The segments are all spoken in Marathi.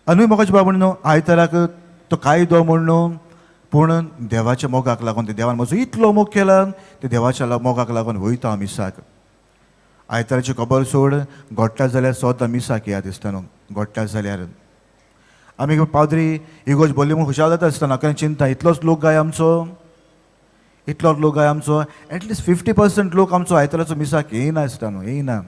आनी मोगाचे बाबा न्हू आयताराक तो कायदो म्हण न्हू पूण देवाच्या मोगाक लागून ते देवान म्हजो इतलो मोग केला ते देवाच्या मोगाक लागून वयता हांव मिसाक. आयताराची खबर सोड घोडटा जाल्यार सोद्दां मिसाक या दिसता न्हू. घोडटा जाल्यार आमी पावद्री इगोज बोल्ली म्हूण खुशाल जाता आसतना कारण चिंता इतलोच लोक गाय आमचो इतलोच लोक गाय आमचो एटलिस्ट 50% लोक आमचो आयताराचो मिसाक येयना आसता न्हू येयना.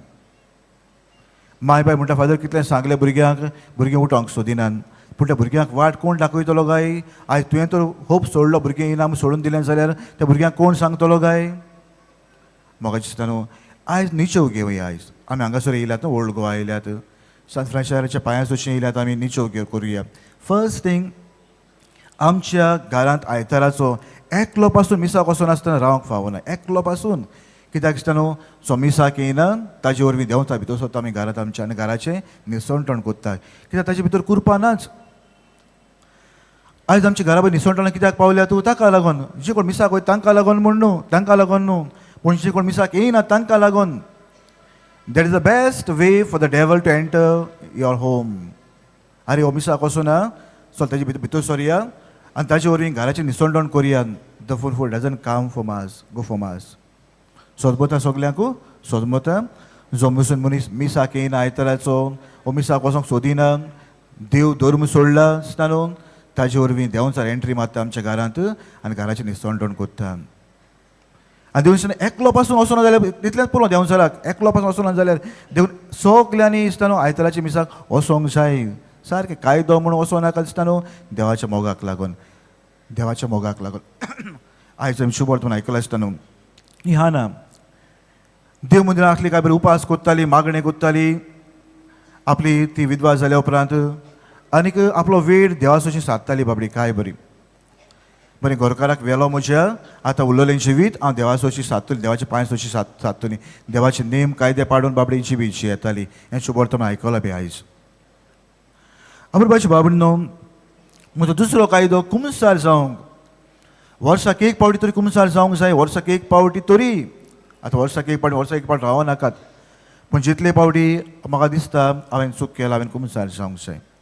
माय बाय म्हणटा फादर कितलें सांगलें भुरग्यांक भुरगीं उठोंक सोदिनान पूण त्या भुरग्यांक वाट कोण दाखयतलो गाय. आयज तुवें तर होप सोडलो भुरगीं येयना म्हूण सोडून दिलें जाल्यार त्या भुरग्यांक कोण सांगतलो गाय. म्हाका दिसता न्हू आयज निचेव घेवया. आयज आमी हांगासर येयल्यात न्हू ओल्ड गोवा येयल्यात सान फ्रांसिसाच्या पांयां अशें येयल्यात आमी निचेव करुया. फर्स्ट थींग आमच्या घरांत आयताराचो एकलो पासून मिसाक वचून आसतना रावंक फावना. एकलो पासून कित्याक दिसता न्हू सो मिसाक येयना ताजे वरवीं देंवता भितर सरता आमी घरांत आमच्या आनी घराचें निसवणपण कोत्ता कित्याक ताजे भितर कुरपा नाच. आयज आमच्या घरा भितर निसवणपणां कित्याक पावल्या तूं ताका लागून जे कोण मिसाक वयता तांकां लागून म्हण न्हू तांकां लागून न्हू पूण जे कोण मिसाक येयना तांकां लागून. That is the best way for the devil to enter your home. अरे हो मिसाक वचून ना सो ताजे भितर सरया आनी ताजे वरवीं घराचें निसवण करुया. The food doesn't come from us go from us. सोदमोता सगल्यांकू सोदमोता जो पसून मनीस मिसाक येयना आयताराचो हो मिसाक वचोंक सोदिना देव धर्म सोडला आसता न्हू ताजे वरवीं देंवचार एंट्री मारता आमच्या घरांत आनी घराचें निसवण कोत्ता. आनी देवून एकलो पासून वचूना जाल्यार तितलेंच पुरो देंवचाराक एकलो पासून वचूना जाल्यार देव सगल्यांनी दिसता न्हू आयताराच्या मिसाक वचोंक जाय. सारकें कायदो म्हूण वचों नाका दिसता न्हू देवाच्या मोगाक लागून देवाच्या मोगाक लागून. आयज आमी शुभ वर्तमान आयकलां आसता न्हू ह्या ना देव मंदिरां आसली काय बरी उपास कोत्ताली मागणें कोत्ताली आपली ती विधवा जाल्या उपरांत आनीक आपलो वेळ देवाचोशी सादताली बाबडी काय बरी बरें घरकाराक वेलो म्हज्या आतां उरलेलें जिवीत हांव देवाचोशी सादतली देवाच्या पांयसोशी सादतली देवाचे नेम कायदे पाडून बाबडी जिवीत येताली. हें शुभ वर्तमान आयकलां बी आयज. अमृतबाची बाबडीनो म्हजो दुसरो कायदो कुमसार जावंक वर्साक एक पावटी तरी कुमसार जावंक जाय. वर्साक एक पावटी तरी आतां वर्साक एक पावटी रावनाकात पूण जितले पावटी म्हाका दिसता हांवें चूक केला हांवें कुमसार जावंक जाय.